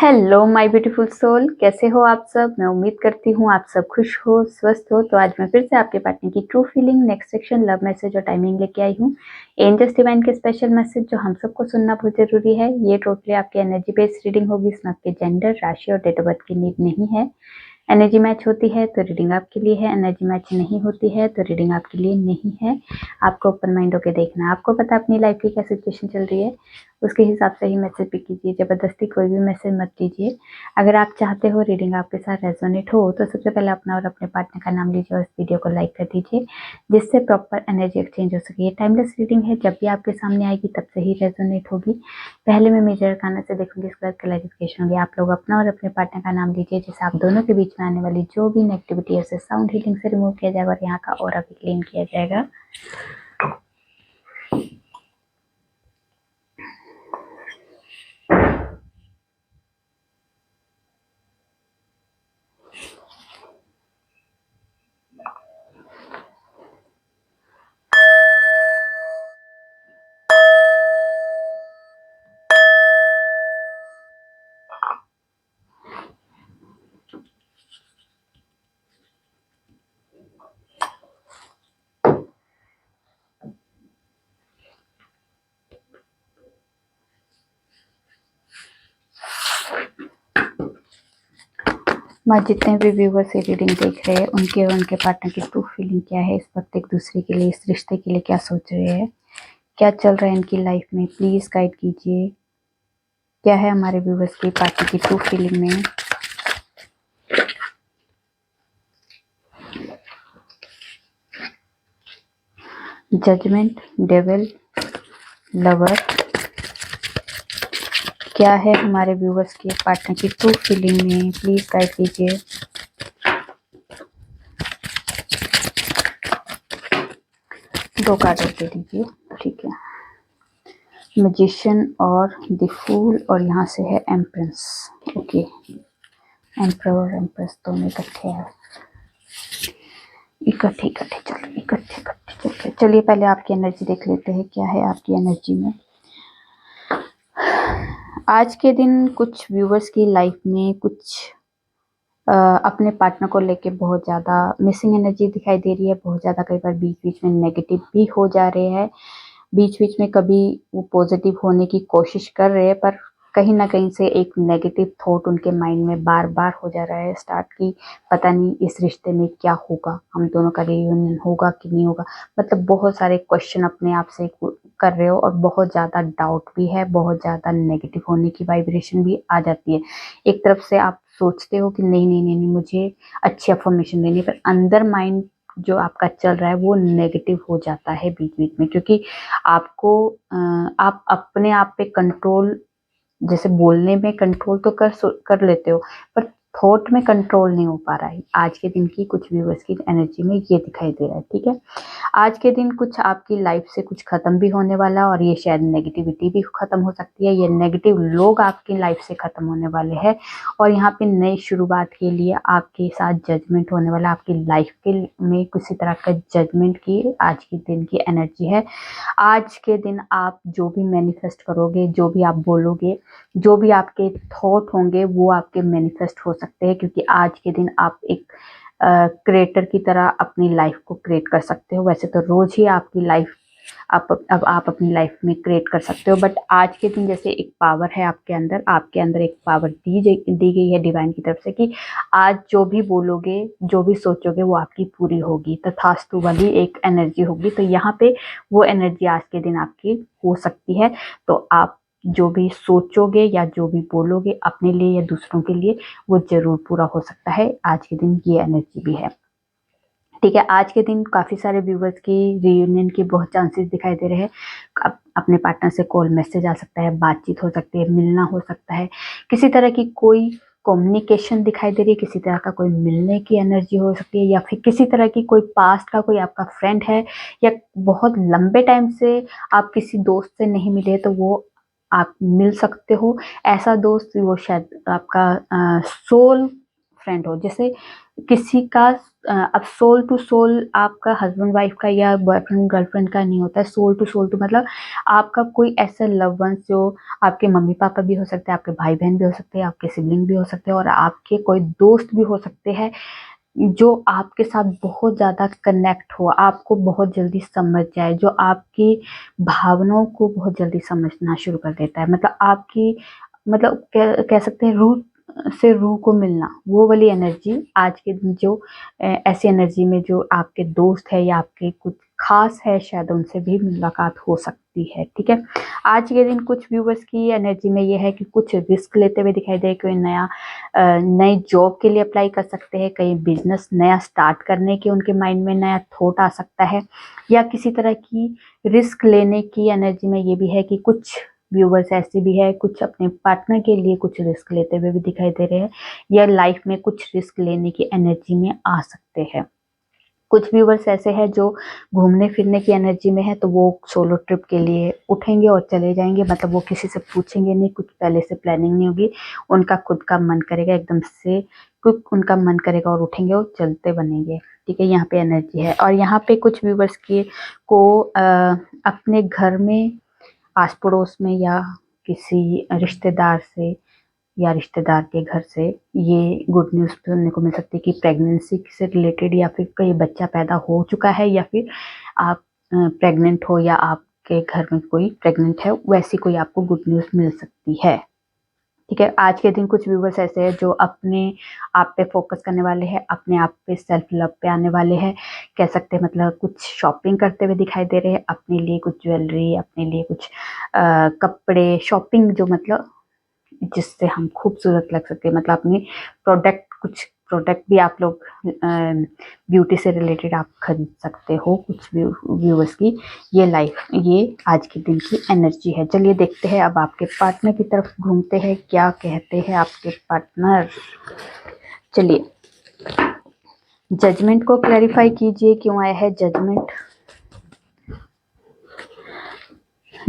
Hello my beautiful soul, कैसे हो आप सब। मैं उम्मीद करती हूँ आप सब खुश हो, स्वस्थ हो। तो आज मैं फिर से आपके पार्टनर की true feeling next section love message और टाइमिंग लेके आई हूँ। एंजल्स डिवाइन के स्पेशल मैसेज जो हम सबको सुनना बहुत जरूरी है। ये टोटली आपकी एनर्जी बेस्ड रीडिंग होगी। इसमें आपके जेंडर, राशि और डेट ऑफ बर्थ की नीड नहीं है। एनर्जी मैच होती है तो रीडिंग आपके लिए है, एनर्जी मैच नहीं होती है तो रीडिंग आपके लिए नहीं है। आपको ओपन माइंड होकर देखना है। आपको पता अपनी लाइफ की क्या सिचुएशन चल रही है, उसके हिसाब से ही मैसेज पिक कीजिए। जबरदस्ती कोई भी मैसेज मत कीजिए। अगर आप चाहते हो रीडिंग आपके साथ रेजोनेट हो तो सबसे पहले अपना और अपने पार्टनर का नाम लीजिए और इस वीडियो को लाइक कर दीजिए, जिससे प्रॉपर एनर्जी एक्सचेंज हो सके। ये टाइमलेस रीडिंग है, जब भी आपके सामने आएगी तब से ही रेजोनेट होगी। पहले मैं मेजर खाना से देखूंगी, इसके बाद क्लैरिफिकेशन होगी। आप लोग अपना और अपने पार्टनर का नाम लीजिए, जिससे आप दोनों के बीच में आने वाली जो भी नेगेटिविटी है उसे साउंड हीलिंग से रिमूव किया जाएगा और यहाँ का ऑरा भी क्लीन किया जाएगा। मैं जितने भी व्यूवर्स ये रीडिंग देख रहे हैं उनके और उनके पार्टनर की ट्रू फीलिंग क्या है इस वक्त, एक दूसरे के लिए, इस रिश्ते के लिए क्या सोच रहे हैं, क्या चल रहा है इनकी लाइफ में, प्लीज गाइड कीजिए। क्या है हमारे व्यूवर्स की पार्टनर की ट्रू फीलिंग में। Judgment, devil, lover. क्या है हमारे व्यूवर्स की पार्टनर की ट्रू फीलिंग में, प्लीज गाइड कीजिए। दो कार्ड और दे दीजिए, ठीक है। मैजिशियन और द फूल, और यहाँ से है एम्प्रेस। ओके, एम्प्रर और एम्प्रेस दोनों इकट्ठे हैं, इकट्ठे इकट्ठे चलो, इकट्ठे इकट्ठे चलो। चलिए पहले आपकी एनर्जी देख लेते हैं, क्या है आपकी एनर्जी में आज के दिन। कुछ व्यूवर्स की लाइफ में कुछ अपने पार्टनर को लेके बहुत ज़्यादा मिसिंग एनर्जी दिखाई दे रही है। बहुत ज़्यादा कई बार बीच बीच में नेगेटिव भी हो जा रहे हैं, बीच बीच में कभी वो पॉजिटिव होने की कोशिश कर रहे हैं, पर कहीं ना कहीं से एक नेगेटिव थॉट उनके माइंड में बार बार हो जा रहा है स्टार्ट की, पता नहीं इस रिश्ते में क्या होगा, हम दोनों का रियूनियन होगा कि नहीं होगा। मतलब बहुत सारे क्वेश्चन अपने आप से कर रहे हो और बहुत ज़्यादा डाउट भी है, बहुत ज़्यादा नेगेटिव होने की वाइब्रेशन भी आ जाती है। एक तरफ से आप सोचते हो कि नहीं नहीं नहीं नहीं मुझे अच्छी अफर्मेशन देनी है, पर अंदर माइंड जो आपका चल रहा है वो नेगेटिव हो जाता है बीच बीच में, क्योंकि आपको आप अपने आप पे कंट्रोल, जैसे बोलने में कंट्रोल तो कर लेते हो, पर थॉट में कंट्रोल नहीं हो पा रहा है। आज के दिन की कुछ व्यूवर्स की एनर्जी में ये दिखाई दे रहा है, ठीक है। आज के दिन कुछ आपकी लाइफ से कुछ खत्म भी होने वाला, और ये शायद नेगेटिविटी भी खत्म हो सकती है। ये नेगेटिव लोग आपकी लाइफ से खत्म होने वाले हैं, और यहाँ पे नई शुरुआत के लिए आपके साथ जजमेंट होने वाला। आपकी लाइफ के में किसी तरह का जजमेंट की आज के दिन की एनर्जी है। आज के दिन आप जो भी मैनिफेस्ट करोगे, जो भी आप बोलोगे, जो भी आपके थॉट होंगे वो आपके मैनिफेस्ट हो सकते हैं, क्योंकि आज के दिन आप एक क्रिएटर की तरह अपनी लाइफ को क्रिएट कर सकते हो। वैसे तो रोज ही आपकी लाइफ आप अपनी लाइफ में क्रिएट कर सकते हो, बट आज के दिन जैसे एक पावर है आपके अंदर एक पावर दी गई है डिवाइन की तरफ से, कि आज जो भी बोलोगे, जो भी सोचोगे वो आपकी पूरी होगी। तथास्तु वाली एक एनर्जी होगी। तो यहाँ पे वो एनर्जी आज के दिन आपकी हो सकती है। तो आप जो भी सोचोगे या जो भी बोलोगे अपने लिए या दूसरों के लिए, वो जरूर पूरा हो सकता है। आज के दिन ये एनर्जी भी है, ठीक है। आज के दिन काफ़ी सारे व्यूवर्स की रियूनियन के बहुत चांसेस दिखाई दे रहे हैं। अपने पार्टनर से कॉल मैसेज आ सकता है, बातचीत हो सकती है, मिलना हो सकता है, किसी तरह की कोई कम्युनिकेशन दिखाई दे रही है, किसी तरह का कोई मिलने की एनर्जी हो सकती है, या फिर किसी तरह की कोई पास्ट का कोई आपका फ्रेंड है, या बहुत लंबे टाइम से आप किसी दोस्त से नहीं मिले तो वो आप मिल सकते हो। ऐसा दोस्त वो शायद आपका सोल फ्रेंड हो। जैसे किसी का अब सोल टू सोल आपका हस्बैंड वाइफ का या बॉयफ्रेंड गर्लफ्रेंड का नहीं होता है। सोल टू सोल तो मतलब आपका कोई ऐसा लव वंस जो आपके मम्मी पापा भी हो सकते हैं, आपके भाई बहन भी हो सकते हैं, आपके सिबलिंग भी हो सकते हैं और आपके कोई दोस्त भी हो सकते हैं जो आपके साथ बहुत ज़्यादा कनेक्ट हो, आपको बहुत जल्दी समझ जाए, जो आपकी भावनाओं को बहुत जल्दी समझना शुरू कर देता है। मतलब आपकी मतलब कह सकते हैं रूह से रूह को मिलना, वो वाली एनर्जी आज के दिन जो ऐसी एनर्जी में जो आपके दोस्त है या आपके कुछ खास है, शायद उनसे भी मुलाकात हो सकती है। ठीक है, आज के दिन कुछ व्यूवर्स की एनर्जी में ये है कि कुछ रिस्क लेते हुए दिखाई दे, कोई नई जॉब के लिए अप्लाई कर सकते हैं, कहीं बिजनेस नया स्टार्ट करने के उनके माइंड में नया थॉट आ सकता है, या किसी तरह की रिस्क लेने की एनर्जी में ये भी है कि कुछ व्यूवर्स ऐसे भी है कुछ अपने पार्टनर के लिए कुछ रिस्क लेते हुए भी दिखाई दे रहे हैं, या लाइफ में कुछ रिस्क लेने की एनर्जी में आ सकते हैं। कुछ व्यूवर्स ऐसे हैं जो घूमने फिरने की एनर्जी में है, तो वो सोलो ट्रिप के लिए उठेंगे और चले जाएंगे। मतलब वो किसी से पूछेंगे नहीं, कुछ पहले से प्लानिंग नहीं होगी, उनका खुद का मन करेगा एकदम से, कुछ उनका मन करेगा और उठेंगे और चलते बनेंगे। ठीक है, यहाँ पे एनर्जी है। और यहाँ पे कुछ व्यूवर्स को अपने घर में, आस पड़ोस में या किसी रिश्तेदार से या रिश्तेदार के घर से ये गुड न्यूज़ सुनने को मिल सकती है कि प्रेगनेंसी से रिलेटेड, या फिर कोई बच्चा पैदा हो चुका है, या फिर आप प्रेग्नेंट हो या आपके घर में कोई प्रेग्नेंट है, वैसी कोई आपको गुड न्यूज़ मिल सकती है। ठीक है, आज के दिन कुछ व्यूवर्स ऐसे हैं जो अपने आप पे फोकस करने वाले हैं, अपने आप पे सेल्फ लव पे आने वाले हैं, कह सकते हैं। मतलब कुछ शॉपिंग करते हुए दिखाई दे रहे हैं, अपने लिए कुछ ज्वेलरी, अपने लिए कुछ कपड़े, शॉपिंग जो मतलब जिससे हम खूबसूरत लग सके। मतलब अपनी कुछ प्रोडक्ट भी आप लोग ब्यूटी से रिलेटेड आप खरीद सकते हो कुछ व्यूवर्स की। ये आज के दिन की एनर्जी है। चलिए देखते हैं अब आपके पार्टनर की तरफ घूमते हैं, क्या कहते हैं आपके पार्टनर। चलिए, जजमेंट को क्लैरिफाई कीजिए, क्यों आया है जजमेंट।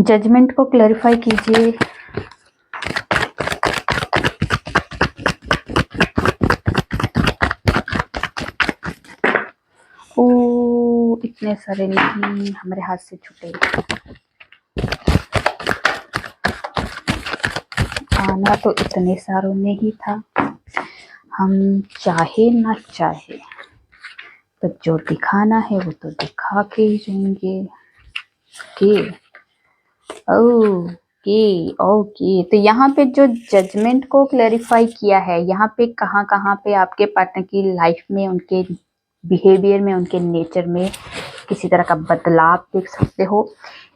जजमेंट को क्लैरिफाई कीजिए। ओ, इतने सारे नहीं, हमारे हाथ से छूटे। आना तो इतने सारों में ही था, हम चाहे ना चाहे तो जो दिखाना है वो तो दिखा के ही रहेंगे। ओके, तो यहाँ पे जो जजमेंट को क्लैरिफाई किया है, यहाँ पे कहाँ कहाँ पे आपके पार्टनर की लाइफ में, उनके बिहेवियर में, उनके नेचर में किसी तरह का बदलाव देख सकते हो।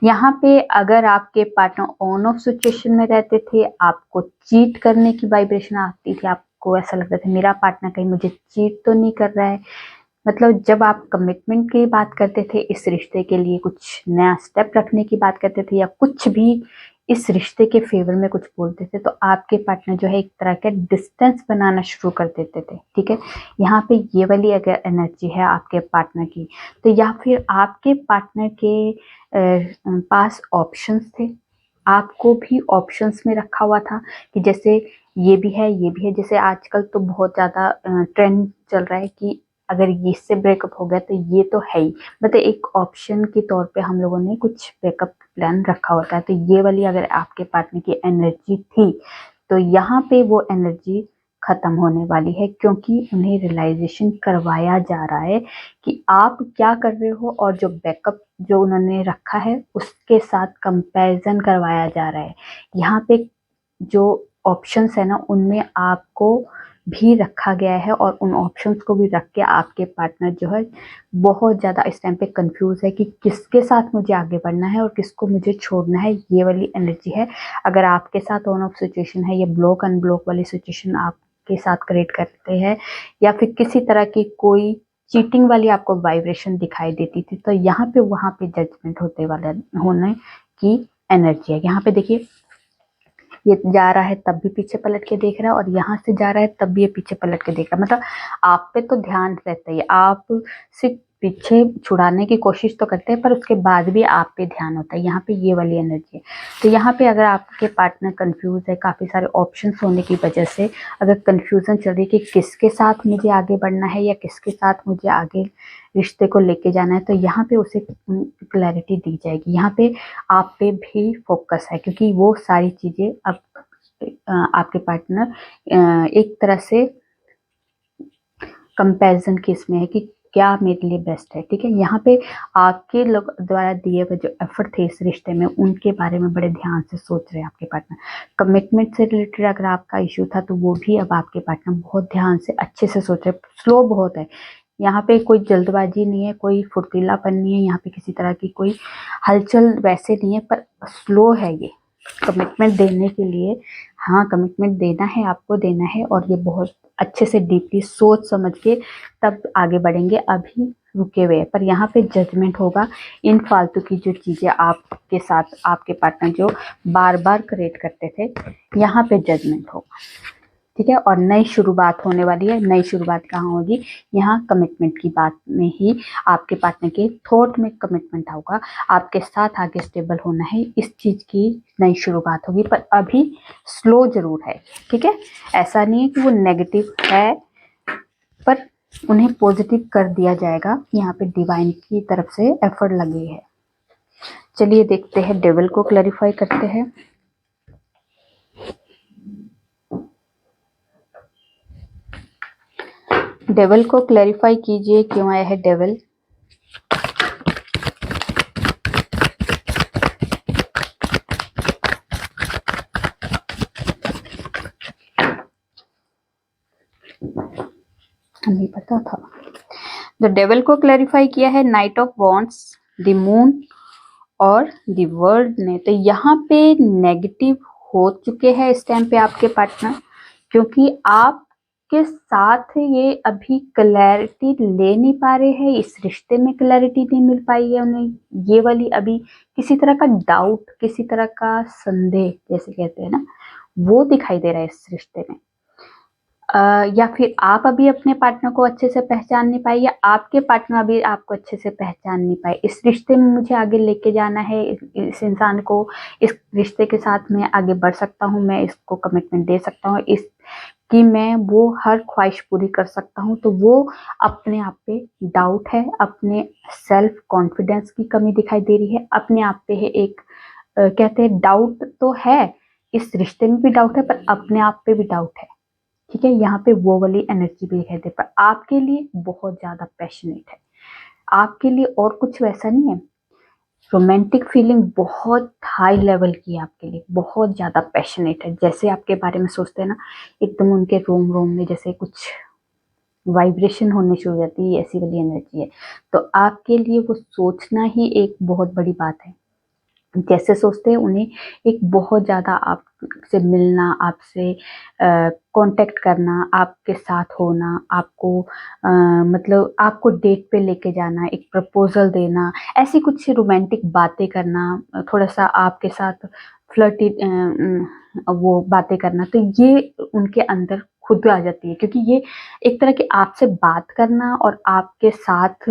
यहाँ पे अगर आपके पार्टनर ऑन ऑफ सिचुएशन में रहते थे, आपको चीट करने की वाइब्रेशन आती थी, आपको ऐसा लगता था मेरा पार्टनर कहीं मुझे चीट तो नहीं कर रहा है। मतलब जब आप कमिटमेंट की बात करते थे, इस रिश्ते के लिए कुछ नया स्टेप रखने की बात करते थे, या कुछ भी इस रिश्ते के फेवर में कुछ बोलते थे, तो आपके पार्टनर जो है एक तरह का डिस्टेंस बनाना शुरू कर देते थे। ठीक है, यहाँ पे ये वाली अगर एनर्जी है आपके पार्टनर की, तो या फिर आपके पार्टनर के पास ऑप्शंस थे, आपको भी ऑप्शंस में रखा हुआ था कि जैसे ये भी है, ये भी है। जैसे आजकल तो बहुत ज़्यादा ट्रेंड चल रहा है कि अगर ये इससे ब्रेकअप हो गया तो ये तो है ही, मतलब एक ऑप्शन के तौर पे हम लोगों ने कुछ बैकअप प्लान रखा होता है। तो ये वाली अगर आपके पार्टनर की एनर्जी थी, तो यहाँ पे वो एनर्जी खत्म होने वाली है, क्योंकि उन्हें रियलाइजेशन करवाया जा रहा है कि आप क्या कर रहे हो, और जो बैकअप जो उन्होंने रखा है उसके साथ कंपैरिजन करवाया जा रहा है। यहाँ पे जो ऑप्शंस है ना, उनमें आपको भी रखा गया है, और उन ऑप्शंस को भी रख के आपके पार्टनर जो है बहुत ज़्यादा इस टाइम पे कंफ्यूज है कि किसके साथ मुझे आगे बढ़ना है और किसको मुझे छोड़ना है। ये वाली एनर्जी है। अगर आपके साथ ऑन ऑफ सिचुएशन है, ये ब्लॉक अनब्लॉक वाली सिचुएशन आपके साथ क्रिएट करते हैं, या फिर किसी तरह की कोई चीटिंग वाली आपको वाइब्रेशन दिखाई देती थी, तो यहाँ पे वहाँ पे जजमेंट होने की एनर्जी है। यहाँ पे देखिए, ये जा रहा है तब भी पीछे पलट के देख रहा है, और यहाँ से जा रहा है तब भी ये पीछे पलट के देख रहा है। मतलब आप पे तो ध्यान रहता ही, आप से पीछे छुड़ाने की कोशिश तो करते हैं, पर उसके बाद भी आप पे ध्यान होता है। यहाँ पे ये वाली एनर्जी है। तो यहाँ पे अगर आपके पार्टनर कंफ्यूज है, काफ़ी सारे ऑप्शंस होने की वजह से अगर कंफ्यूजन चल रही है कि किसके साथ मुझे आगे बढ़ना है या किसके साथ मुझे आगे रिश्ते को लेके जाना है, तो यहाँ पे उसे क्लैरिटी दी जाएगी। यहाँ पे आप पे भी फोकस है, क्योंकि वो सारी चीज़ें अब आपके पार्टनर एक तरह से कंपैरिजन की इसमें है कि क्या मेरे लिए बेस्ट है। ठीक है, यहाँ पे आपके लोग द्वारा दिए हुए जो एफर्ट थे इस रिश्ते में, उनके बारे में बड़े ध्यान से सोच रहे हैं आपके पार्टनर। कमिटमेंट से रिलेटेड अगर आपका इश्यू था तो वो भी अब आपके पार्टनर बहुत ध्यान से अच्छे से सोच रहे हैं। स्लो बहुत है यहाँ पे, कोई जल्दबाजी नहीं है, कोई फुर्तीलापन नहीं है, यहाँ पे किसी तरह की कोई हलचल वैसे नहीं है, पर स्लो है ये कमिटमेंट देने के लिए। हाँ, कमिटमेंट देना है, आपको देना है, और ये बहुत अच्छे से डीपली सोच समझ के तब आगे बढ़ेंगे। अभी रुके हुए हैं, पर यहाँ पे जजमेंट होगा। इन फालतू की जो चीज़ें आपके साथ आपके पार्टनर जो बार बार क्रिएट करते थे, यहाँ पे जजमेंट होगा। ठीक है, और नई शुरुआत होने वाली है। नई शुरुआत कहाँ होगी? यहाँ कमिटमेंट की बात में ही आपके पार्टनर के थॉट में कमिटमेंट होगा। आपके साथ आगे स्टेबल होना है, इस चीज़ की नई शुरुआत होगी, पर अभी स्लो जरूर है। ठीक है, ऐसा नहीं है कि वो नेगेटिव है, पर उन्हें पॉजिटिव कर दिया जाएगा। यहाँ पे डिवाइन की तरफ से एफर्ट लगी है। चलिए देखते हैं, डेविल को क्लैरिफाई करते हैं। डेविल को क्लैरिफाई कीजिए, क्यों आया है डेविल? हमें पता था। द डेविल को क्लैरिफाई किया है night of wands, the moon और द वर्ल्ड ने। तो यहाँ पे नेगेटिव हो चुके हैं इस टाइम पे आपके पार्टनर, क्योंकि आपके साथ ये अभी क्लैरिटी ले नहीं पा रहे हैं। इस रिश्ते में क्लैरिटी नहीं मिल पाई है उन्हें। ये वाली अभी किसी तरह का डाउट, किसी तरह का संदेह जैसे कहते हैं ना, वो दिखाई दे रहा है इस रिश्ते में। या फिर आप अभी अपने पार्टनर को अच्छे से पहचान नहीं पाए, या आपके पार्टनर अभी आपको अच्छे से पहचान नहीं पाए। इस रिश्ते में मुझे आगे लेके जाना है, इस इंसान को, इस रिश्ते के साथ मैं आगे बढ़ सकता हूँ, मैं इसको कमिटमेंट दे सकता हूँ, इस कि मैं वो हर ख्वाहिश पूरी कर सकता हूँ। तो वो अपने आप पे डाउट है, अपने सेल्फ कॉन्फिडेंस की कमी दिखाई दे रही है, अपने आप पे है एक कहते हैं डाउट तो है, इस रिश्ते में भी डाउट है, पर अपने आप पे भी डाउट है। ठीक है, यहाँ पे वो वाली एनर्जी भी दिखाई दे, पर आपके लिए बहुत ज्यादा पैशनेट है। आपके लिए और कुछ वैसा नहीं है। रोमांटिक फीलिंग बहुत हाई लेवल की है आपके लिए, बहुत ज्यादा पैशनेट है। जैसे आपके बारे में सोचते हैं ना, एकदम उनके रोम रोम में जैसे कुछ वाइब्रेशन होने शुरू हो जाती है, ऐसी वाली एनर्जी है। तो आपके लिए वो सोचना ही एक बहुत बड़ी बात है। जैसे सोचते हैं उन्हें एक बहुत ज़्यादा आपसे मिलना, आपसे कांटेक्ट करना, आपके साथ होना, आपको मतलब आपको डेट पे लेके जाना, एक प्रपोजल देना, ऐसी कुछ रोमांटिक बातें करना, थोड़ा सा आपके साथ फ्लर्टी वो बातें करना, तो ये उनके अंदर खुद आ जाती है। क्योंकि ये एक तरह की आपसे बात करना और आपके साथ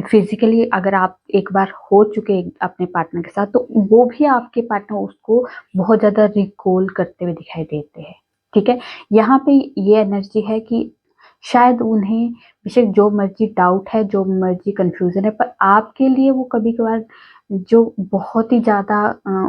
फिजिकली अगर आप एक बार हो चुके अपने पार्टनर के साथ, तो वो भी आपके पार्टनर उसको बहुत ज़्यादा रिकॉल करते हुए दिखाई देते हैं। ठीक है, यहाँ पे ये एनर्जी है कि शायद उन्हें बेशक जो मर्जी डाउट है, जो मर्जी कंफ्यूजन है, पर आपके लिए वो कभी कभार जो बहुत ही ज़्यादा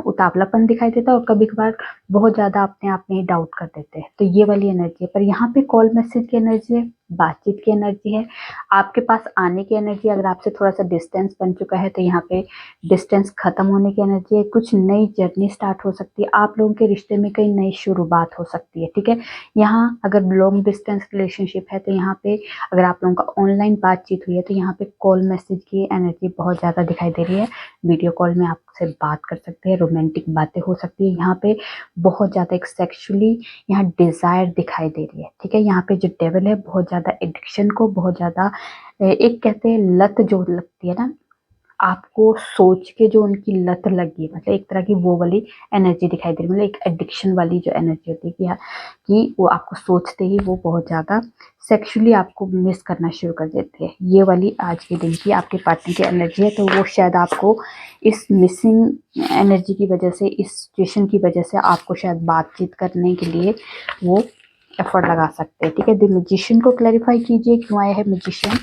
उतावलापन दिखाई देता है, और कभी कभार बहुत ज़्यादा अपने आप में ही डाउट कर देते हैं। तो ये वाली एनर्जी है। पर यहाँ पे कॉल मैसेज की एनर्जी है, बातचीत की एनर्जी है, आपके पास आने की एनर्जी। अगर आपसे थोड़ा सा डिस्टेंस बन चुका है तो यहाँ पे डिस्टेंस खत्म होने की एनर्जी है। कुछ नई जर्नी स्टार्ट हो सकती है, आप लोगों के रिश्ते में कई नई शुरुआत हो सकती है। ठीक है, यहाँ अगर लॉन्ग डिस्टेंस रिलेशनशिप है तो यहाँ पे अगर आप लोगों का ऑनलाइन बातचीत हुई है तो यहाँ पे कॉल मैसेज की एनर्जी बहुत ज़्यादा दिखाई दे रही है। वीडियो कॉल में आपसे बात कर सकते हैं, रोमांटिक बातें हो सकती है। यहाँ पे बहुत ज़्यादा एक सेक्सुअली यहाँ डिज़ायर दिखाई दे रही है। ठीक है, यहाँ पे जो डेविल है बहुत ज़्यादा एडिक्शन को, बहुत ज़्यादा एक कहते हैं लत जो लगती है ना, आपको सोच के जो उनकी लत लगी, मतलब एक तरह की वो वाली एनर्जी दिखाई दे रही है, मतलब एक एडिक्शन वाली जो एनर्जी होती है कि वो आपको सोचते ही वो बहुत ज़्यादा सेक्सुअली आपको मिस करना शुरू कर देते हैं। ये वाली आज के दिन की आपके पार्टनर की एनर्जी है। तो वो शायद आपको इस मिसिंग एनर्जी की वजह से, इस सिचुएशन की वजह से आपको शायद बातचीत करने के लिए वो एफर्ट लगा सकते हैं। ठीक है, द मैजिशियन को क्लैरिफाई कीजिए, क्यों आया है मैजिशियन।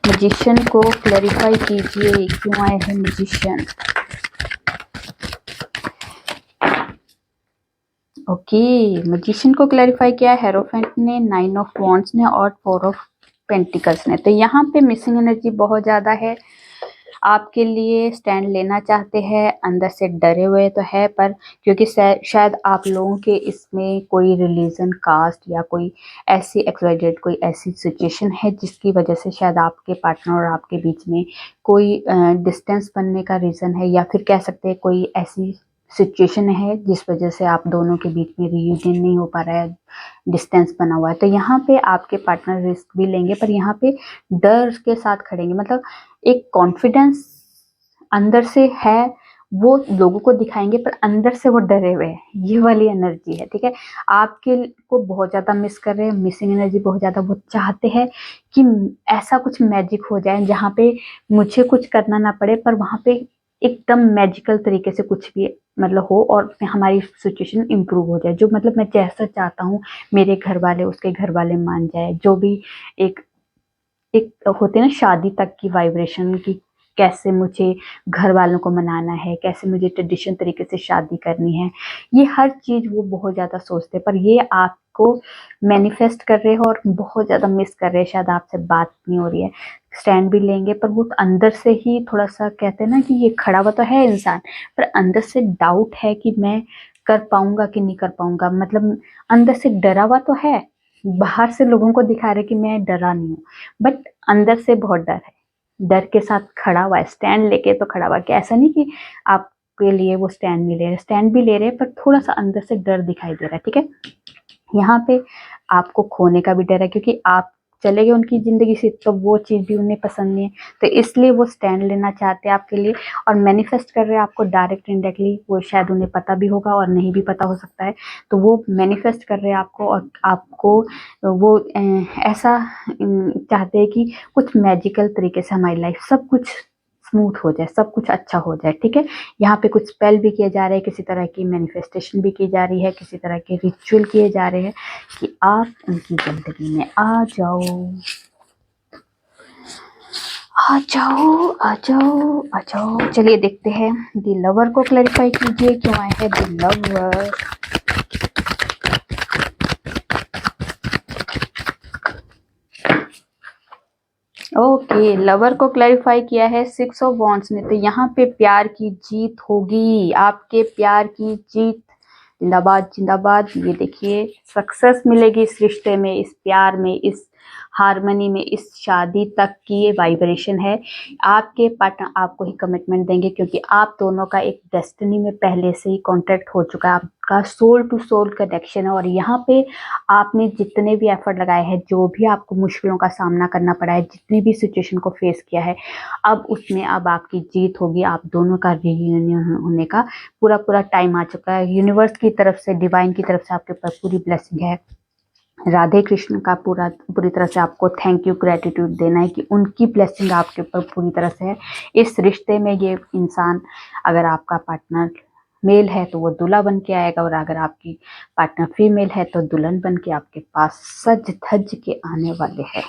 मैजिशियन को क्लैरिफाई कीजिए, क्यों आए हैं मैजिशियन। ओके, मैजिशियन को क्लैरिफाई किया हेरोफेंट ने, 9 ऑफ वॉन्ड्स ने और 4 ऑफ पेंटिकल्स ने। तो यहाँ पे मिसिंग एनर्जी बहुत ज़्यादा है आपके लिए, स्टैंड लेना चाहते हैं, अंदर से डरे हुए तो है, पर क्योंकि शायद आप लोगों के इसमें कोई रिलीजन, कास्ट या कोई ऐसी एक्सवाइजेड कोई ऐसी सिचुएशन है जिसकी वजह से शायद आपके पार्टनर और आपके बीच में कोई डिस्टेंस बनने का रीज़न है, या फिर कह सकते हैं कोई ऐसी सिचुएशन है जिस वजह से आप दोनों के बीच में रियूनियन नहीं हो पा रहा है, डिस्टेंस बना हुआ है। तो यहाँ पे आपके पार्टनर रिस्क भी लेंगे, पर यहाँ पे डर के साथ खड़ेंगे, मतलब एक कॉन्फिडेंस अंदर से है, वो लोगों को दिखाएंगे पर अंदर से वो डरे हुए हैं, ये वाली एनर्जी है। ठीक है, आपके को बहुत ज़्यादा मिस कर रहे हैं, मिसिंग एनर्जी बहुत ज़्यादा, वो चाहते हैं कि ऐसा कुछ मैजिक हो जाए जहाँ पे मुझे कुछ करना ना पड़े, पर वहाँ पे एकदम मैजिकल तरीके से कुछ भी मतलब हो और हमारी सिचुएशन इम्प्रूव हो जाए, जो मतलब मैं जैसा चाहता हूँ मेरे घर वाले उसके घर वाले मान जाए, जो भी एक होती है ना शादी तक की वाइब्रेशन की, कैसे मुझे घर वालों को मनाना है, कैसे मुझे ट्रेडिशन तरीके से शादी करनी है, ये हर चीज़ वो बहुत ज़्यादा सोचते हैं। पर ये आपको मैनिफेस्ट कर रहे हो और बहुत ज़्यादा मिस कर रहे हैं, शायद आपसे बात नहीं हो रही है, स्टैंड भी लेंगे पर वो अंदर से ही थोड़ा सा कहते हैं ना कि ये खड़ा हुआ तो है इंसान, पर अंदर से डाउट है कि मैं कर पाऊंगा कि नहीं कर पाऊंगा, मतलब अंदर से डरा हुआ तो है, बाहर से लोगों को दिखा रहे कि मैं डरा नहीं हूँ, बट अंदर से बहुत डर है, डर के साथ खड़ा हुआ है, स्टैंड लेके तो खड़ा हुआ है। कि ऐसा नहीं कि आपके लिए वो स्टैंड नहीं ले रहे, स्टैंड भी ले रहे हैं, पर थोड़ा सा अंदर से डर दिखाई दे रहा है। ठीक है, यहाँ पे आपको खोने का भी डर है, क्योंकि आप चले गए उनकी ज़िंदगी से, तो वो चीज़ भी उन्हें पसंद नहीं है, तो इसलिए वो स्टैंड लेना चाहते हैं आपके लिए और मैनिफेस्ट कर रहे हैं आपको डायरेक्ट इनडायरेक्टली, वो शायद उन्हें पता भी होगा और नहीं भी पता हो सकता है, तो वो मैनिफेस्ट कर रहे हैं आपको, और आपको वो ऐसा चाहते हैं कि कुछ मैजिकल तरीके से हमारी लाइफ सब कुछ स्मूथ हो जाए, सब कुछ अच्छा हो जाए। ठीक है, यहाँ पे कुछ स्पेल भी किए जा रहे हैं, किसी तरह की मैनिफेस्टेशन भी की जा रही है, किसी तरह के रिचुअल किए जा रहे हैं कि आप उनकी जिंदगी में आ जाओ, आ जाओ, आ जाओ, आ जाओ। चलिए देखते हैं, द लवर को क्लैरिफाई कीजिए, क्यों आए हैं द लवर। ओके, लवर को क्लैरिफाई किया है 6 ऑफ वॉन्ड्स ने। तो यहाँ पे प्यार की जीत होगी, आपके प्यार की जीत, जिंदाबाद जिंदाबाद। ये देखिए सक्सेस मिलेगी इस रिश्ते में, इस प्यार में, इस हारमनी में, इस शादी तक की ये वाइब्रेशन है। आपके पार्टनर आपको ही कमिटमेंट देंगे, क्योंकि आप दोनों का एक डेस्टिनी में पहले से ही कॉन्ट्रैक्ट हो चुका है, आपका सोल टू सोल कनेक्शन है। और यहाँ पे आपने जितने भी एफर्ट लगाए हैं, जो भी आपको मुश्किलों का सामना करना पड़ा है, जितनी भी सिचुएशन को फेस किया है, अब उसमें अब आपकी जीत होगी, आप दोनों का रियूनियन होने का पूरा पूरा टाइम आ चुका है। यूनिवर्स की तरफ से, डिवाइन की तरफ से आपके ऊपर पूरी ब्लेसिंग है। राधे कृष्ण का पूरी तरह से आपको थैंक यू, ग्रेटिट्यूड देना है कि उनकी ब्लेसिंग आपके ऊपर पूरी तरह से है। इस रिश्ते में ये इंसान, अगर आपका पार्टनर मेल है तो वो दूल्हा बन के आएगा, और अगर आपकी पार्टनर फीमेल है तो दुल्हन बन के आपके पास सज धज के आने वाले हैं,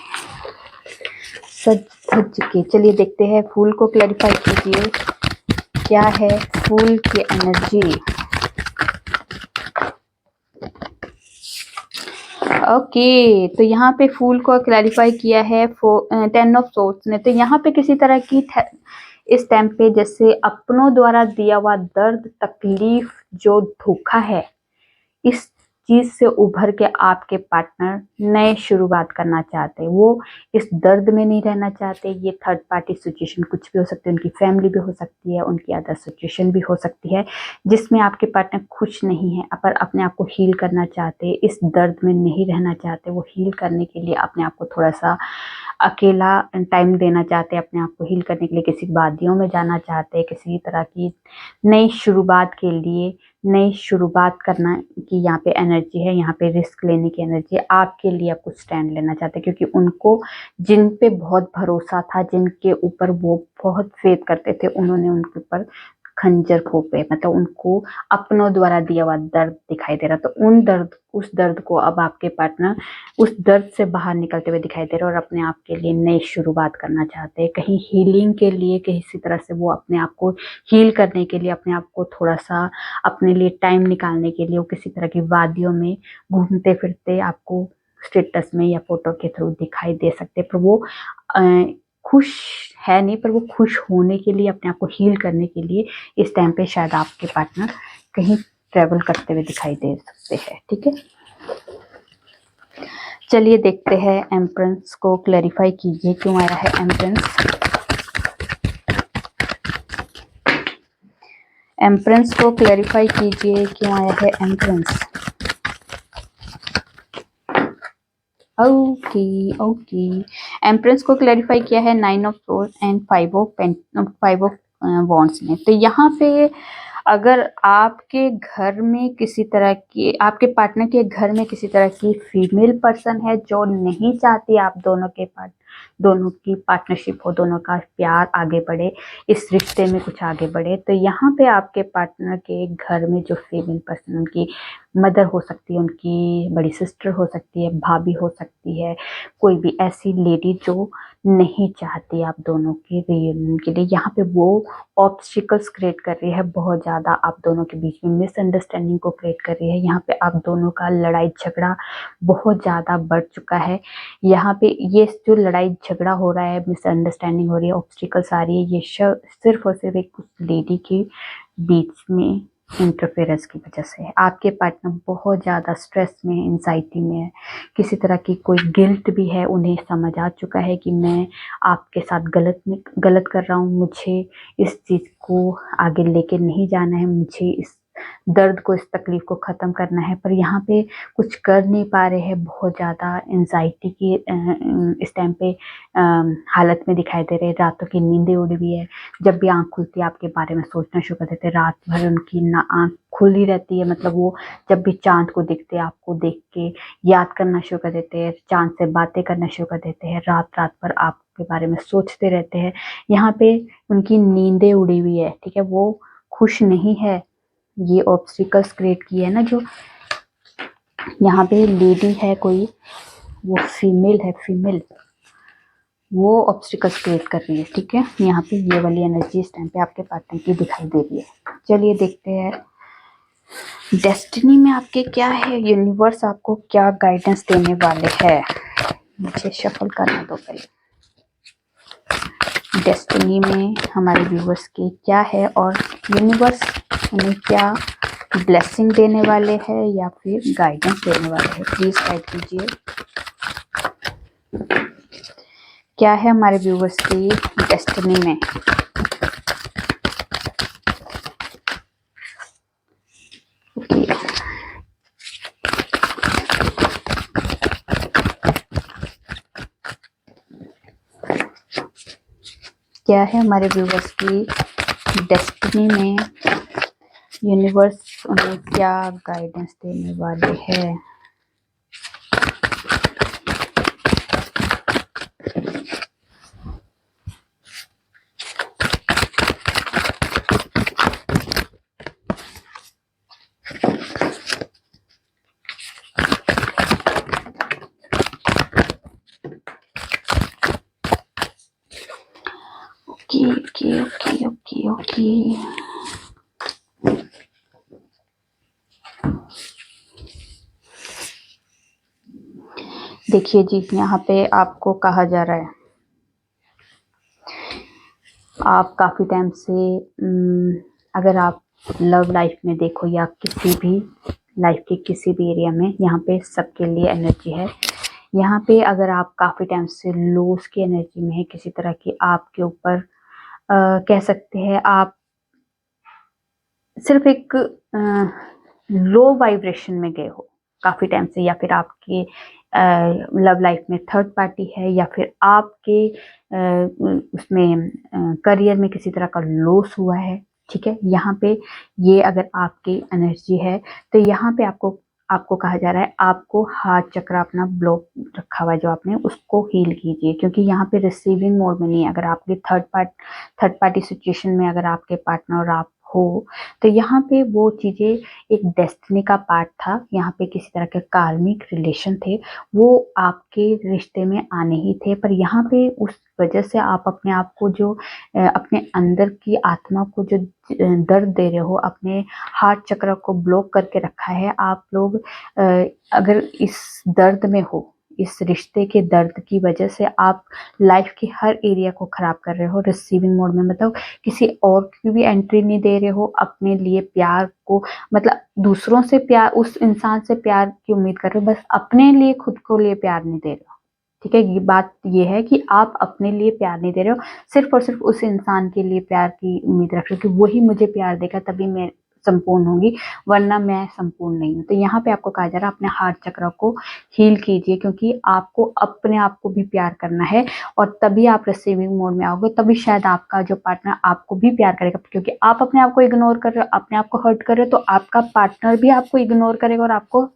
सज धज के। चलिए देखते हैं, फूल को क्लैरिफाई कीजिए, क्या है फूल की एनर्जी। ओके, तो यहाँ पे फूल को क्लैरिफाई किया है 10 ऑफ सोर्ड्स ने। तो यहाँ पे किसी तरह की इस टाइम पे जैसे अपनों द्वारा दिया हुआ दर्द, तकलीफ, जो धोखा है, इस चीज़ से उभर के आपके पार्टनर नए शुरुआत करना चाहते हैं। वो इस दर्द में नहीं रहना चाहते। ये थर्ड पार्टी सिचुएशन कुछ भी हो सकती है, उनकी फैमिली भी हो सकती है, उनकी अदर सिचुएशन भी हो सकती है जिसमें आपके पार्टनर खुश नहीं है, पर अपने आप को हील करना चाहते, इस दर्द में नहीं रहना चाहते। वो हील करने के लिए अपने आप को थोड़ा सा अकेला टाइम देना चाहते हैं, अपने आप को हील करने के लिए किसी वादियों में जाना चाहते हैं, किसी तरह की नई शुरुआत के लिए, नई शुरुआत करना की यहाँ पे एनर्जी है, यहाँ पे रिस्क लेने की एनर्जी है। आपके लिए आप कुछ स्टैंड लेना चाहते हैं क्योंकि उनको जिन पे बहुत भरोसा था, जिनके ऊपर वो बहुत फेथ करते थे, उन्होंने उनके ऊपर खंजर घोंपे, मतलब उनको अपनों द्वारा दिया हुआ दर्द दिखाई दे रहा। तो उस दर्द को अब आपके पार्टनर उस दर्द से बाहर निकलते हुए दिखाई दे रहे और अपने आप के लिए नई शुरुआत करना चाहते हैं। कहीं हीलिंग के लिए, किसी तरह से वो अपने आप को हील करने के लिए, अपने आप को थोड़ा सा अपने लिए टाइम निकालने के लिए वो किसी तरह की वादियों में घूमते फिरते आपको स्टेटस में या फोटो के थ्रू दिखाई दे सकते। पर वो खुश है नहीं, पर वो खुश होने के लिए, अपने आप को हील करने के लिए इस टाइम पे शायद आपके पार्टनर कहीं ट्रेवल करते हुए दिखाई दे सकते हैं। ठीक है, चलिए देखते हैं एम्प्रेंस को क्लैरिफाई कीजिए क्यों आया है एम्प्रेंस। एम्प्रेंस को क्लैरिफाई कीजिए क्यों आया है एम्प्रेंस। ओके, एम्प्रेंस को क्लैरिफाई किया है 9 of sword and 5 of wands ने। तो यहाँ पे अगर आपके घर में किसी तरह की, आपके पार्टनर के घर में किसी तरह की फीमेल पर्सन है जो नहीं चाहती आप दोनों की पार्टनरशिप हो, दोनों का प्यार आगे बढ़े, इस रिश्ते में कुछ आगे बढ़े, तो यहाँ पे आपके पार्टनर के घर में जो फीमेल पर्सन, उनकी मदर हो सकती है, उनकी बड़ी सिस्टर हो सकती है, भाभी हो सकती है, कोई भी ऐसी लेडी जो नहीं चाहती आप दोनों के रियूनियन के लिए, यहाँ पे वो ऑब्स्टिकल्स क्रिएट कर रही है, बहुत ज़्यादा आप दोनों के बीच में मिसअंडरस्टैंडिंग को क्रिएट कर रही है। यहाँ पे आप दोनों का लड़ाई झगड़ा बहुत ज़्यादा बढ़ चुका है। यहाँ पे ये जो लड़ाई झगड़ा हो रहा है, मिसअंडरस्टैंडिंग हो रही है, ऑब्स्टिकल्स आ रही है, ये सिर्फ और सिर्फ एक लेडी के बीच में इंटरफेरेंस की वजह से है। आपके पार्टनर बहुत ज़्यादा स्ट्रेस में, एंजाइटी में है, किसी तरह की कोई गिल्ट भी है, उन्हें समझ आ चुका है कि मैं आपके साथ गलत कर रहा हूँ, मुझे इस चीज़ को आगे लेके नहीं जाना है, मुझे इस दर्द को, इस तकलीफ को ख़त्म करना है, पर यहाँ पे कुछ कर नहीं पा रहे हैं। बहुत ज़्यादा एंजाइटी की इस टाइम पे हालत में दिखाई दे रहे हैं। रातों की नींदें उड़ी हुई है, जब भी आँख खुलती है आपके बारे में सोचना शुरू कर देते हैं। रात भर उनकी ना आँख खुली रहती है, मतलब वो जब भी चाँद को देखते हैं, आपको देख के याद करना शुरू कर देते हैं, चाँद से बातें करना शुरू कर देते हैं, रात रात भर आपके बारे में सोचते रहते हैं। यहाँ पे उनकी नींदें उड़ी हुई है, ठीक है, वो खुश नहीं है। ये ऑब्स्टिकल्स क्रिएट किए है ना, जो यहाँ पे लेडी है कोई, वो फीमेल है, वो ऑब्स्टिकल्स क्रिएट कर रही है। ठीक है, यहाँ पे ये वाली एनर्जी इस टाइम पे आपके पार्टनर की दिखाई दे रही है। चलिए देखते हैं डेस्टिनी में आपके क्या है, यूनिवर्स आपको क्या गाइडेंस देने वाले हैं। मुझे शफल करना दो पहले। डेस्टिनी में हमारे व्यूवर्स के क्या है और यूनिवर्स उन्हें क्या ब्लेसिंग देने वाले हैं या फिर गाइडेंस देने वाले हैं, प्लीज गाइड कीजिए। क्या है हमारे व्यूवर्स की डेस्टिनी में। ओके, क्या है हमारे व्यूवर्स की डेस्टिनी में, यूनिवर्स उन्हें क्या गाइडेंस देने वाले हैं। ओके देखिए जी, यहाँ पे आपको कहा जा रहा है, आप काफ़ी टाइम से अगर आप लव लाइफ में देखो या किसी भी लाइफ के किसी भी एरिया में, यहाँ पे सबके लिए एनर्जी है। यहाँ पे अगर आप काफ़ी टाइम से लॉस की एनर्जी में है, किसी तरह की आपके ऊपर कह सकते हैं आप सिर्फ एक लो वाइब्रेशन में गए हो काफ़ी टाइम से, या फिर आपके लव लाइफ में थर्ड पार्टी है, या फिर आपके उसमें करियर में किसी तरह का लॉस हुआ है, ठीक है। यहाँ पे ये अगर आपकी एनर्जी है तो यहाँ पे आपको आपको कहा जा रहा है आपको हार्ट चक्र अपना ब्लॉक रखा हुआ है जो आपने, उसको हील कीजिए, क्योंकि यहाँ पे रिसीविंग मोड में नहीं है। अगर आपके थर्ड पार्टी सिचुएशन में अगर आपके पार्टनर और आप हो तो यहाँ पे वो चीज़ें एक डेस्टिनी का पार्ट था, यहाँ पे किसी तरह के कार्मिक रिलेशन थे, वो आपके रिश्ते में आने ही थे, पर यहाँ पे उस वजह से आप अपने आप को जो अपने अंदर की आत्मा को जो दर्द दे रहे हो, अपने हार्ट चक्र को ब्लॉक करके रखा है आप लोग। अगर इस दर्द में हो, इस रिश्ते के दर्द की वजह से आप लाइफ के हर एरिया को खराब कर रहे हो रिसीविंग मोड में, मतलब किसी और की भी एंट्री नहीं दे रहे हो, अपने लिए प्यार को, मतलब दूसरों से प्यार, उस इंसान से प्यार की उम्मीद कर रहे हो, बस अपने लिए खुद को लिए प्यार नहीं दे रहे हो, ठीक है। ये बात ये है कि आप अपने लिए प्यार नहीं दे रहे हो, सिर्फ और सिर्फ उस इंसान के लिए प्यार की उम्मीद रख रहे हो कि वही मुझे प्यार देगा तभी मैं संपूर्ण होंगी, वरना मैं संपूर्ण नहीं हूँ। तो यहाँ पे आपको कहा जा रहा है अपने हार्ट चक्र को हील कीजिए, क्योंकि आपको अपने आप को भी प्यार करना है, और तभी आप रिसीविंग मोड में आओगे, तभी शायद आपका जो पार्टनर आपको भी प्यार करेगा। क्योंकि आप अपने आप को इग्नोर कर रहे हो, अपने आप को हर्ट कर रहे हो, तो आपका पार्टनर भी आपको इग्नोर करेगा और आपको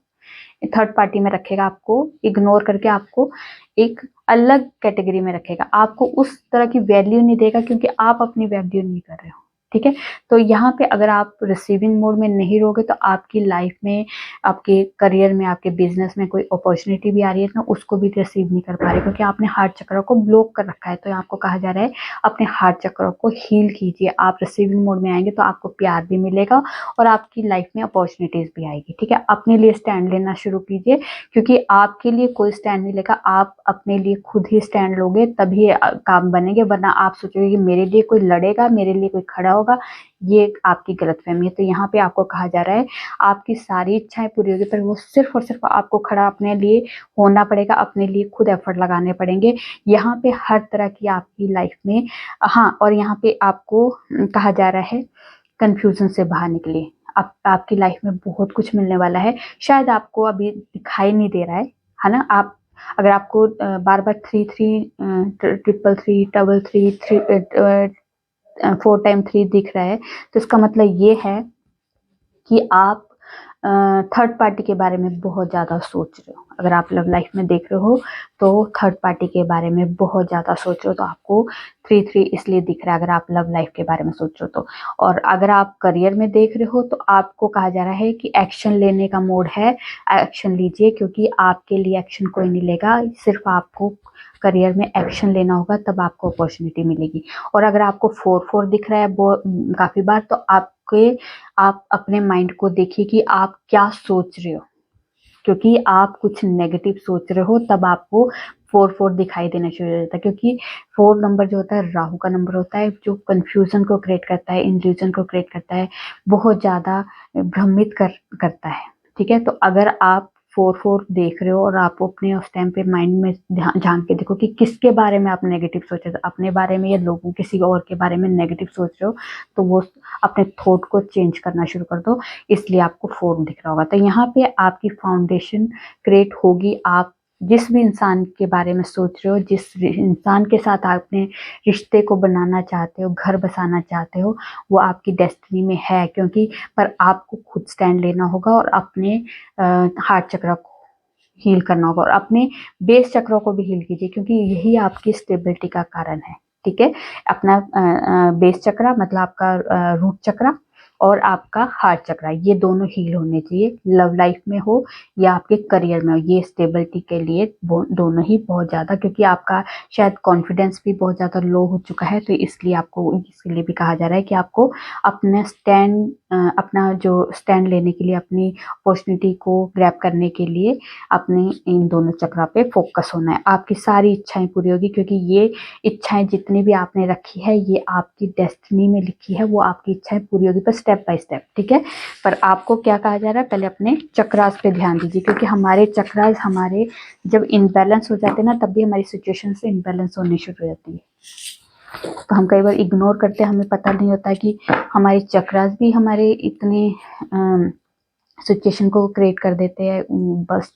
थर्ड पार्टी में रखेगा, आपको इग्नोर करके आपको एक अलग कैटेगरी में रखेगा, आपको उस तरह की वैल्यू नहीं देगा, क्योंकि आप अपनी वैल्यू नहीं कर रहे हो, ठीक है। तो यहाँ पे अगर आप रिसीविंग मोड में नहीं रहोगे तो आपकी लाइफ में, आपके करियर में, आपके बिजनेस में कोई अपॉर्चुनिटी भी आ रही है तो उसको भी रिसीव नहीं कर पा रहे, क्योंकि आपने हार्ट चक्र को ब्लॉक कर रखा है। तो आपको कहा जा रहा है अपने हार्ट चक्र को हील कीजिए। आप रिसीविंग मोड में आएंगे तो आपको प्यार भी मिलेगा और आपकी लाइफ में अपॉर्चुनिटीज भी आएगी, ठीक है। अपने लिए स्टैंड लेना शुरू कीजिए, क्योंकि आपके लिए कोई स्टैंड नहीं लेगा, आप अपने लिए खुद ही स्टैंड लोगे तभी काम बनेंगे, वरना आप सोचोगे कि मेरे लिए कोई लड़ेगा, मेरे लिए कोई खड़ा होगा, ये आपकी गलतफहमी है। तो यहाँ पे आपको कहा जा रहा है आपकी सारी इच्छाएं पूरी होगी, पर वो सिर्फ और सिर्फ आपको खड़ा अपने लिए होना पड़ेगा, अपने लिए खुद एफर्ट लगाने पड़ेंगे। यहाँ पे हर तरह की आपकी लाइफ में, हाँ, और यहाँ पे आपको कहा जा रहा है कंफ्यूजन से बाहर निकलिए। आपकी लाइफ में बहुत कुछ मिलने वाला है, शायद आपको अभी दिखाई नहीं दे रहा है ना। आप अगर आपको बार बार 3 3 ट्रिपल 3 डबल 3 4 टाइम 3 दिख रहा है, तो इसका मतलब ये है कि आप थर्ड पार्टी के बारे में बहुत ज़्यादा सोच रहे हो। अगर आप लव लाइफ में देख रहे हो तो थर्ड पार्टी के बारे में बहुत ज़्यादा सोच रहे हो, तो आपको 3 3 इसलिए दिख रहा है अगर आप लव लाइफ के बारे में सोच रहे हो तो। और अगर आप करियर में देख रहे हो तो आपको कहा जा रहा है कि एक्शन लेने का मोड है, एक्शन लीजिए, क्योंकि आपके लिए एक्शन कोई नहीं लेगा, सिर्फ आपको करियर में एक्शन लेना होगा, तब आपको अपॉर्चुनिटी मिलेगी। और अगर आपको 4 4 दिख रहा है वो काफ़ी बार, तो आप अपने माइंड को देखिए कि आप क्या सोच रहे हो, क्योंकि आप कुछ नेगेटिव सोच रहे हो तब आपको 4 4 दिखाई देना शुरू हो जाता है। क्योंकि 4 नंबर जो होता है राहु का नंबर होता है, जो कंफ्यूजन को क्रिएट करता है, इल्यूजन को क्रिएट करता है, बहुत ज़्यादा भ्रमित करता है, ठीक है। तो अगर आप 4 4 देख रहे हो और आप अपने उस टाइम पे माइंड में झांक के देखो कि किसके बारे में आप नेगेटिव सोच रहे हो, अपने बारे में या लोगों किसी और के बारे में नेगेटिव सोच रहे हो, तो वो अपने थॉट को चेंज करना शुरू कर दो, इसलिए आपको 4 दिख रहा होगा। तो यहाँ पे आपकी फाउंडेशन क्रिएट होगी। आप जिस भी इंसान के बारे में सोच रहे हो, जिस इंसान के साथ आपने रिश्ते को बनाना चाहते हो, घर बसाना चाहते हो, वो आपकी डेस्टिनी में है, क्योंकि पर आपको खुद स्टैंड लेना होगा और अपने हार्ट चक्र को हील करना होगा, और अपने बेस चक्रों को भी हील कीजिए, क्योंकि यही आपकी स्टेबिलिटी का कारण है, ठीक है। अपना बेस चक्र मतलब आपका रूट चक्र और आपका हार्ट चक्र, ये दोनों हील होने चाहिए, लव लाइफ में हो या आपके करियर में हो। ये स्टेबिलिटी के लिए दोनों ही बहुत ज़्यादा, क्योंकि आपका शायद कॉन्फिडेंस भी बहुत ज़्यादा लो हो चुका है, तो इसलिए आपको इसके लिए भी कहा जा रहा है कि आपको अपना जो स्टैंड लेने के लिए, अपनी अपॉर्चुनिटी को ग्रैब करने के लिए अपने इन दोनों चक्र पे फोकस होना है। आपकी सारी इच्छाएं पूरी होगी, क्योंकि ये इच्छाएं जितनी भी आपने रखी है ये आपकी डेस्टिनी में लिखी है, वो आपकी इच्छाएं पूरी होगी, बस स्टेप बाय स्टेप, ठीक है। पर आपको क्या कहा जा रहा है, पहले अपने चक्रास पे ध्यान दीजिए, क्योंकि हमारे चक्रास हमारे जब इनबैलेंस हो जाते हैं ना, तब भी हमारी सिचुएशन से इनबैलेंस होनी शुरू हो जाती है। तो हम कई बार इग्नोर करते हैं, हमें पता नहीं होता कि हमारे चक्रास भी हमारे इतने सिचुएशन को क्रिएट कर देते हैं,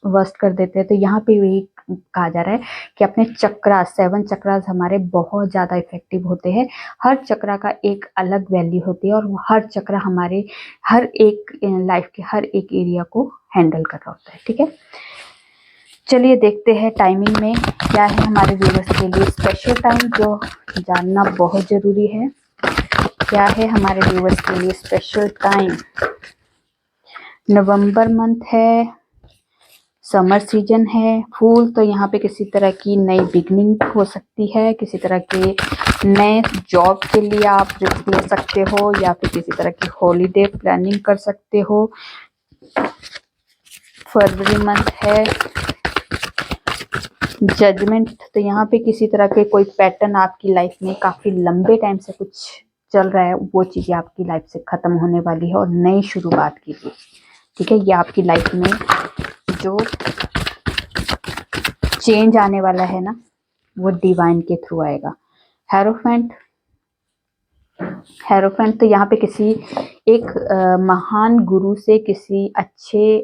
वर्स्ट कर देते हैं। तो यहाँ पे यही कहा जा रहा है कि अपने चक्रास, 7 चक्रास हमारे बहुत ज़्यादा इफेक्टिव होते हैं। हर चक्रा का एक अलग वैल्यू होती है और वो हर चक्रा हमारे हर एक लाइफ के हर एक एरिया को हैंडल कर रहा होता है, ठीक है। चलिए देखते हैं टाइमिंग में क्या है हमारे व्यूअर्स के लिए स्पेशल टाइम, जो जानना बहुत ज़रूरी है। क्या है हमारे व्यूअर्स के लिए स्पेशल टाइम? नवंबर मंथ है, समर सीजन है, फूल, तो यहाँ पे किसी तरह की नई बिगनिंग हो सकती है, किसी तरह के नए जॉब के लिए आप रिस्क ले सकते हो, या फिर किसी तरह की हॉलीडे प्लानिंग कर सकते हो। फरवरी मंथ है, जजमेंट, तो यहाँ पे किसी तरह के कोई पैटर्न आपकी लाइफ में काफी लंबे टाइम से कुछ चल रहा है, वो चीजें आपकी लाइफ से खत्म होने वाली है और नई शुरुआत की थी, ठीक है। ये आपकी लाइफ में जो चेंज आने वाला है ना, वो डिवाइन के थ्रू आएगा। हेरोफेंट, हेरोफेंट तो यहाँ पे किसी एक महान गुरु से, किसी अच्छे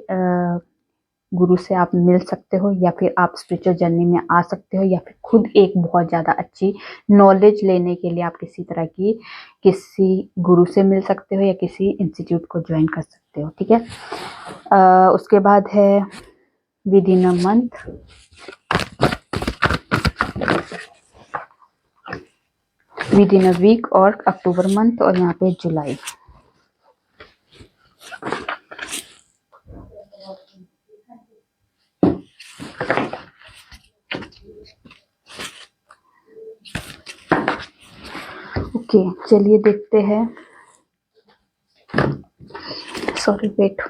गुरु से आप मिल सकते हो, या फिर आप स्पिरिचुअल जर्नी में आ सकते हो, या फिर खुद एक बहुत ज़्यादा अच्छी नॉलेज लेने के लिए आप किसी तरह की किसी गुरु से मिल सकते हो, या किसी इंस्टीट्यूट को ज्वाइन कर सकते हो, ठीक है। उसके बाद है within a month, within a week, और अक्टूबर मंथ, और यहाँ पे जुलाई। ओके, चलिए देखते हैं। Sorry, wait.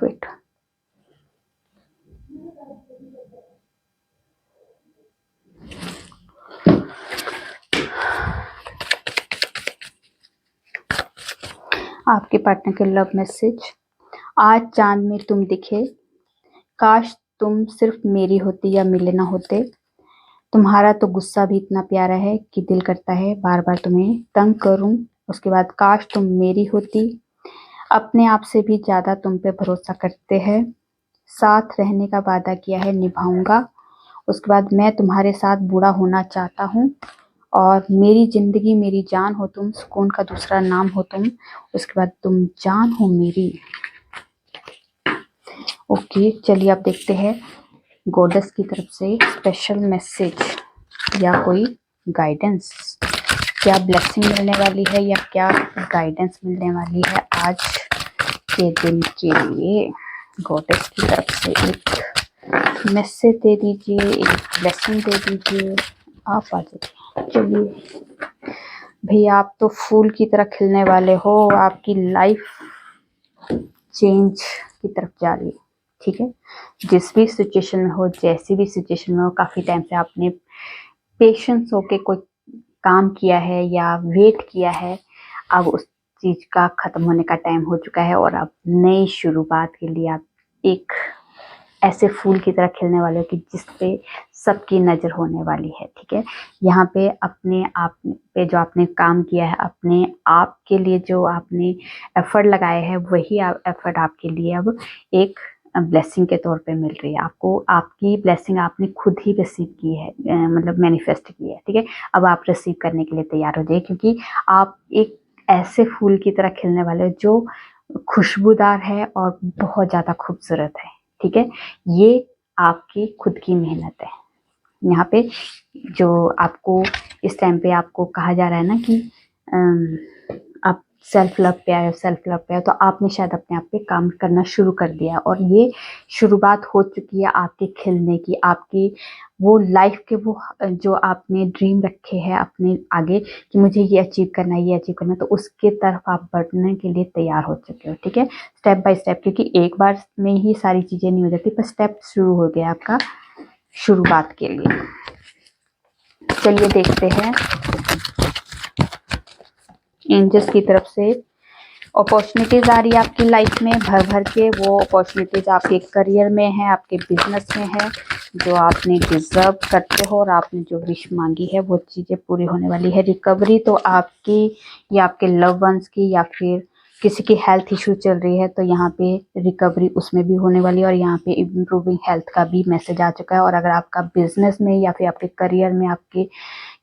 आपके पार्टनर के लव मैसेज। आज चांद में तुम दिखे, काश तुम सिर्फ मेरी होती या मिले ना होते। तुम्हारा तो गुस्सा भी इतना प्यारा है कि दिल करता है बार बार तुम्हें तंग करूं। उसके बाद काश तुम मेरी होती, अपने आप से भी ज्यादा तुम पे भरोसा करते हैं, साथ रहने का वादा किया है निभाऊंगा। उसके बाद मैं तुम्हारे साथ बूढ़ा होना चाहता हूँ, और मेरी जिंदगी मेरी जान हो तुम, सुकून का दूसरा नाम हो तुम। उसके बाद तुम जान हो मेरी। ओके, चलिए आप देखते हैं गॉडेस की तरफ से स्पेशल मैसेज या कोई गाइडेंस, क्या ब्लेसिंग मिलने वाली है या क्या गाइडेंस मिलने वाली है आज के दिन के लिए। गॉडेस की तरफ से एक मैसेज दे दीजिए, एक ब्लेसिंग दे दीजिए, आप आ जाइए। चलिए भैया, आप तो फूल की तरह खिलने वाले हो, आपकी लाइफ चेंज की तरफ जा रही है, ठीक है। जिस भी सिचुएशन में हो, जैसी भी सिचुएशन में हो, काफी टाइम से आपने पेशेंस होके कोई काम किया है या वेट किया है, अब उस चीज का खत्म होने का टाइम हो चुका है, और अब नई शुरुआत के लिए आप एक ऐसे फूल की तरह खिलने वाले हो कि जिस पे सबकी नजर होने वाली है, ठीक है। यहाँ पे अपने आप पे जो आपने काम किया है, अपने आप के लिए जो आपने एफर्ट लगाए हैं, वही एफर्ट आपके लिए अब एक ब्लेसिंग के तौर पे मिल रही है आपको। आपकी ब्लेसिंग आपने खुद ही रिसीव की है, मतलब मैनिफेस्ट की है, ठीक है। अब आप रिसीव करने के लिए तैयार हो जाइए, क्योंकि आप एक ऐसे फूल की तरह खिलने वाले हो जो खुशबूदार है और बहुत ज्यादा खूबसूरत है, ठीक है। ये आपकी खुद की मेहनत है। यहाँ पे जो आपको इस टाइम पे आपको कहा जा रहा है ना कि आप सेल्फ लव पे आए हो, सेल्फ लव पे आए, तो आपने शायद अपने आप पे काम करना शुरू कर दिया, और ये शुरुआत हो चुकी है आपके खिलने की, आपकी वो लाइफ के वो जो आपने ड्रीम रखे हैं अपने आगे कि मुझे ये अचीव करना है, ये अचीव करना है, तो उसके तरफ आप बढ़ने के लिए तैयार हो चुके हो, ठीक है। स्टेप बाय स्टेप, क्योंकि एक बार में ही सारी चीजें नहीं हो जाती, पर स्टेप शुरू हो गया आपका शुरुआत के लिए। चलिए देखते हैं एंजल्स की तरफ से अपॉर्चुनिटीज़ आ रही है आपकी लाइफ में भर भर के। वो अपॉर्चुनिटीज़ आपके करियर में है, आपके बिजनेस में है, जो आपने डिज़र्व करते हो और आपने जो विश मांगी है वो चीज़ें पूरी होने वाली है। रिकवरी तो आपकी या आपके लव वंस की या फिर किसी की हेल्थ इशू चल रही है तो यहाँ पे रिकवरी उसमें भी होने वाली है और यहाँ पे इम्प्रूविंग हेल्थ का भी मैसेज आ चुका है। और अगर आपका बिजनेस में या फिर आपके करियर में आपके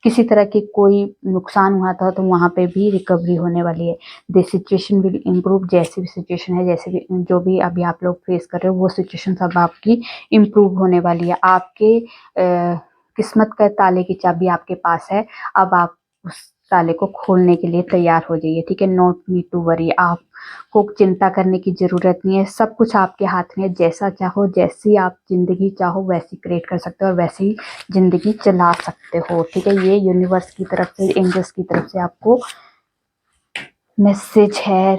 किसी तरह की कोई नुकसान हुआ था तो वहाँ पे भी रिकवरी होने वाली है। The situation will improve. जैसी भी सिचुएशन है, जैसे भी जो भी अभी आप लोग फेस कर रहे हो वो सिचुएशन सब आपकी इम्प्रूव होने वाली है। आपके किस्मत का ताले की चाबी आपके पास है। अब आप उस ताले को खोलने के लिए तैयार हो जाइए, ठीक है। Not need to worry. आपको चिंता करने की ज़रूरत नहीं है, सब कुछ आपके हाथ में है। जैसा चाहो, जैसी आप ज़िंदगी चाहो वैसी क्रिएट कर सकते हो और वैसी ज़िंदगी चला सकते हो, ठीक है। ये यूनिवर्स की तरफ से, एंजल्स की तरफ से आपको मैसेज है,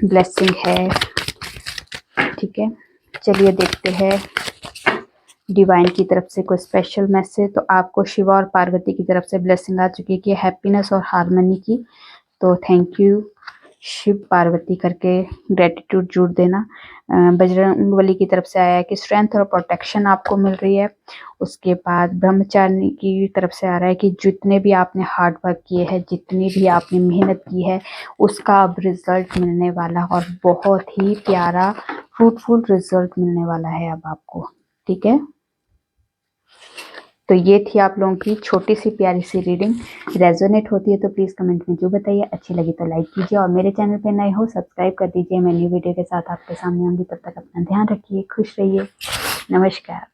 ब्लेसिंग है, ठीक है। चलिए देखते हैं डिवाइन की तरफ से कोई स्पेशल मैसेज। तो आपको शिवा और पार्वती की तरफ से ब्लेसिंग आ चुकी है कि हैप्पीनेस और हार्मनी की। तो थैंक यू शिव पार्वती करके ग्रेटिट्यूड जुड़ देना। बजरंगबली की तरफ से आया है कि स्ट्रेंथ और प्रोटेक्शन आपको मिल रही है। उसके बाद ब्रह्मचारिणी की तरफ से आ रहा है कि जितने भी आपने हार्ड वर्क किए हैं, जितनी भी आपने मेहनत की है, उसका अब रिजल्ट मिलने वाला और बहुत ही प्यारा फ्रूटफुल रिजल्ट मिलने वाला है अब आपको, ठीक है। तो ये थी आप लोगों की छोटी सी प्यारी सी रीडिंग। रेजोनेट होती है तो प्लीज़ कमेंट में जो बताइए। अच्छी लगी तो लाइक कीजिए और मेरे चैनल पे नए हो सब्सक्राइब कर दीजिए। मैं न्यू वीडियो के साथ आपके सामने आऊँगी। तब तक अपना ध्यान रखिए, खुश रहिए। नमस्कार।